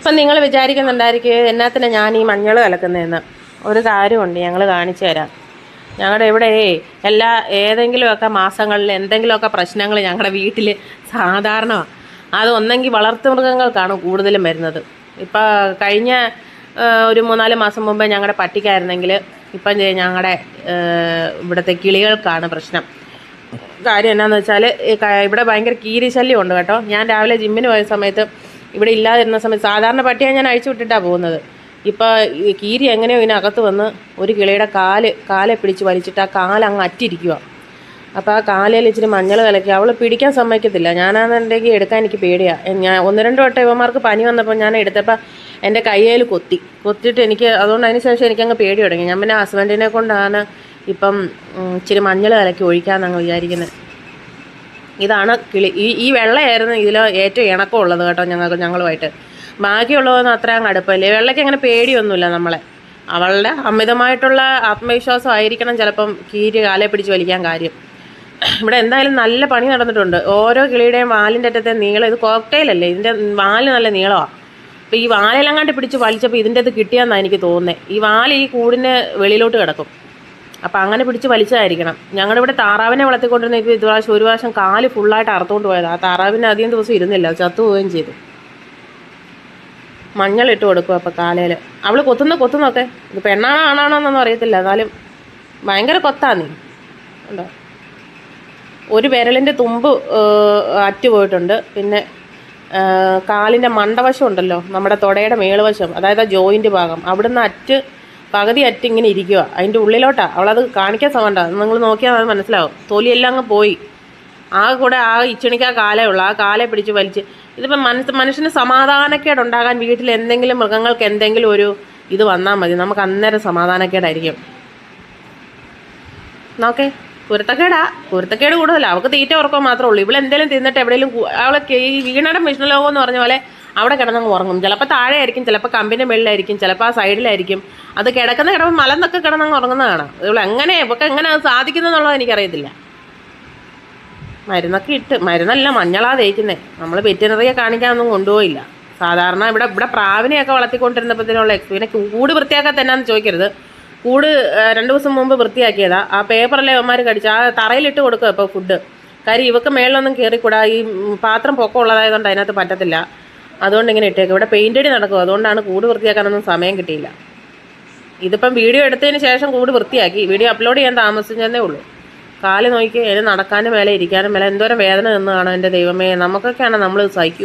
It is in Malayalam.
അപ്പം നിങ്ങൾ വിചാരിക്കുന്നുണ്ടായിരിക്കും എന്നാത്തിന് ഞാൻ ഈ മഞ്ഞൾ കലക്കുന്നതെന്ന്. ഒരു കാര്യമുണ്ട്, ഞങ്ങൾ കാണിച്ചു തരാം. ഞങ്ങളുടെ ഇവിടെ ഏതെങ്കിലുമൊക്കെ മാസങ്ങളിൽ എന്തെങ്കിലുമൊക്കെ പ്രശ്നങ്ങൾ ഞങ്ങളുടെ വീട്ടിൽ സാധാരണ. അത് ഒന്നെങ്കിൽ വളർത്തുമൃഗങ്ങൾക്കാണ് കൂടുതലും വരുന്നത്. ഇപ്പം കഴിഞ്ഞ ഒരു 3-4 മാസം മുമ്പേ ഞങ്ങളുടെ പട്ടിക്കായിരുന്നെങ്കിൽ ഇപ്പം ഞങ്ങളുടെ ഇവിടുത്തെ കിളികൾക്കാണ് പ്രശ്നം. കാര്യം എന്നാന്ന് വെച്ചാൽ ഇവിടെ ഭയങ്കര കീരി ശല്യം ഉണ്ട് കേട്ടോ. ഞാൻ രാവിലെ ജിമ്മിന് പോയ സമയത്ത് ഇവിടെ ഇല്ലാതിരുന്ന സമയത്ത് സാധാരണ പട്ടിയെ ഞാൻ അഴിച്ചു വിട്ടിട്ടാണ് പോകുന്നത്. ഇപ്പോൾ ഈ കീരി എങ്ങനെയോ ഇതിനകത്ത് വന്ന് ഒരു കിളിയുടെ കാലെ പിടിച്ച് വലിച്ചിട്ട് ആ കാലങ്ങ് അറ്റിരിക്കുക. അപ്പോൾ ആ കാലയിൽ ഇച്ചിരി മഞ്ഞൾ കലക്കി അവൾ പിടിക്കാൻ സമ്മതിക്കത്തില്ല. ഞാനാണെന്നുണ്ടെങ്കിൽ എടുക്കാൻ എനിക്ക് പേടിയാണ്. ഞാൻ 1-2 വട്ടം ഇവന്മാർക്ക് പനി വന്നപ്പോൾ ഞാൻ എടുത്തപ്പോൾ എൻ്റെ കയ്യിൽ കൊത്തിയിട്ട് എനിക്ക് അതുകൊണ്ട് അതിന് ശേഷം എനിക്കങ്ങ് പേടി തുടങ്ങി. ഞാൻ പിന്നെ ഹസ്ബൻഡിനെ കൊണ്ടാണ് ഇപ്പം ഇച്ചിരി മഞ്ഞൾ കലക്കി ഒഴിക്കാമെന്നങ്ങ് വിചാരിക്കുന്നത്. ഇതാണ് കിളി. ഈ വെള്ളയായിരുന്നു ഇതിൽ ഏറ്റവും ഇണക്കമുള്ളത് കേട്ടോ ഞങ്ങളുമായിട്ട്. ബാക്കിയുള്ളതൊന്നും അത്ര അങ്ങ് അടുപ്പമില്ല. വെള്ളയ്ക്ക് അങ്ങനെ പേടിയൊന്നുമില്ല നമ്മളെ. അവളുടെ അമിതമായിട്ടുള്ള ആത്മവിശ്വാസം ആയിരിക്കണം ചിലപ്പം കീരി കാലെ പിടിച്ച് വലിക്കാൻ കാര്യം. ഇവിടെ എന്തായാലും നല്ല പണി നടന്നിട്ടുണ്ട്. ഓരോ കിളിയുടെയും വാലിൻ്റെ അറ്റത്തെ നീളം, ഇത് കോക്ടെയിലല്ലേ, ഇതിൻ്റെ വാല് നല്ല നീളമാണ്. അപ്പോൾ ഈ വാലിലങ്ങാണ്ട് പിടിച്ച് വലിച്ചപ്പോൾ ഇതിൻ്റെ അത് കിട്ടിയാന്നാണ് എനിക്ക് തോന്നുന്നത്. ഈ വാല് ഈ കൂടിന് വെളിയിലോട്ട് കിടക്കും. അപ്പോൾ അങ്ങനെ പിടിച്ച് വലിച്ചതായിരിക്കണം. ഞങ്ങളുടെ ഇവിടെ താറാവിനെ വളർത്തിക്കൊണ്ടിരുന്ന ഒരു പ്രാവശ്യം കാല് ഫുള്ളായിട്ട് അറുത്തുകൊണ്ട് പോയത്. ആ താറാവിന് അധികം ദിവസം ഇരുന്നില്ല, ചത്തുപോവുകയും ചെയ്തു. മഞ്ഞളിട്ട് കൊടുക്കും അപ്പോൾ കാലയിൽ. അവൾ കൊത്തുന്നൊക്കെ ഇത് പെണ്ണാണോ ആണാണോ എന്നൊന്നും അറിയത്തില്ല, എന്നാലും ഭയങ്കര കൊത്താന്നീ ഉണ്ടോ. ഒരു വിരലിൻ്റെ തുമ്പ് അറ്റുപോയിട്ടുണ്ട്. പിന്നെ കാലിൻ്റെ മണ്ടവശം ഉണ്ടല്ലോ, നമ്മുടെ തുടയുടെ മേളുവശം, അതായത് ആ ജോയിൻ്റ് ഭാഗം, അവിടുന്ന് പകുതി ഇങ്ങനെ ഇരിക്കുക. അതിൻ്റെ ഉള്ളിലോട്ടാണ്. അവളത് കാണിക്കാൻ സമയണ്ട, നിങ്ങൾ നോക്കിയാൽ അത് മനസ്സിലാവും. തൊലിയെല്ലാം അങ്ങ് പോയി. ഇച്ചണിക്കാ കാലേ ഉള്ളൂ. ആ കാലെ പിടിച്ച് വലിച്ച് ഇതിപ്പം മനുഷ്യന് സമാധാനക്കേടുണ്ടാകാൻ വീട്ടിൽ എന്തെങ്കിലും മൃഗങ്ങൾക്ക് എന്തെങ്കിലും ഒരു ഇത് വന്നാൽ മതി, നമുക്ക് അന്നേരം സമാധാനക്കേടായിരിക്കും. നോക്കേ, കുരുത്തക്കേട് കൂടുതലല്ല. അവൾക്ക് തീറ്റ ഉറക്കം മാത്രമേ ഉള്ളൂ. ഇവളെന്തെങ്കിലും തിന്നിട്ട് എവിടെയെങ്കിലും അവളൊക്കെ ഈ വീണയുടെ മിഷണലോകം എന്ന് പറഞ്ഞ പോലെ അവിടെ കിടന്നങ്ങ് ഉറങ്ങും. ചിലപ്പോൾ താഴെ ആയിരിക്കും, ചിലപ്പോൾ കമ്പിൻ്റെ മുകളിലായിരിക്കും, ചിലപ്പോൾ ആ സൈഡിലായിരിക്കും. അത് കിടക്കുമ്പോൾ മലന്നൊക്കെ കിടന്നങ്ങ് ഉറങ്ങുന്നത് കാണാം. ഇവൾക്ക് എങ്ങനെ അത് സാധിക്കുന്നതെന്നുള്ളത് എനിക്കറിയത്തില്ല. മരുന്നല്ല മഞ്ഞളാ തേക്കുന്നത്. നമ്മൾ വെറ്റിനറിയെ കാണിക്കാനൊന്നും കൊണ്ടുപോയില്ല. സാധാരണ ഇവിടെ പ്രാവിനെയൊക്കെ വളർത്തിക്കൊണ്ടിരുന്നപ്പോഴത്തേനുള്ള പിന്നെ കൂട് വൃത്തിയാക്കാൻ തന്നെയാന്ന് ചോദിക്കരുത്. കൂട് 2 ദിവസം മുമ്പ് വൃത്തിയാക്കിയതാ. ആ പേപ്പറല്ലേ അവന്മാർ കടിച്ചു. ആ തറയിലിട്ട് കൊടുക്കുക ഇപ്പോൾ ഫുഡ്. കാര്യം ഇവക്ക് മേളിലൊന്നും കയറിക്കൂടാ. ഈ പാത്രം പൊക്കമുള്ളതായതുകൊണ്ട് അതിനകത്ത് പറ്റത്തില്ല. അതുകൊണ്ട് ഇങ്ങനെ ഇട്ടേക്കും. ഇവിടെ പെയിൻ്റടി നടക്കും. അതുകൊണ്ടാണ് കൂട് വൃത്തിയാക്കാനൊന്നും സമയം കിട്ടിയില്ല. ഇതിപ്പം വീഡിയോ എടുത്തതിന് ശേഷം കൂട് വൃത്തിയാക്കി. വീഡിയോ അപ്ലോഡ് ചെയ്യാൻ താമസിച്ചതേ ഉള്ളൂ. കാല് നോക്കി അതിന് നടക്കാനും മേലെ ഇരിക്കാനും മേലെ എന്തോരം വേദന നിന്ന് കാണാം. എൻ്റെ ദൈവമേ, നമുക്കൊക്കെയാണ് നമ്മൾ സഹിക്കും.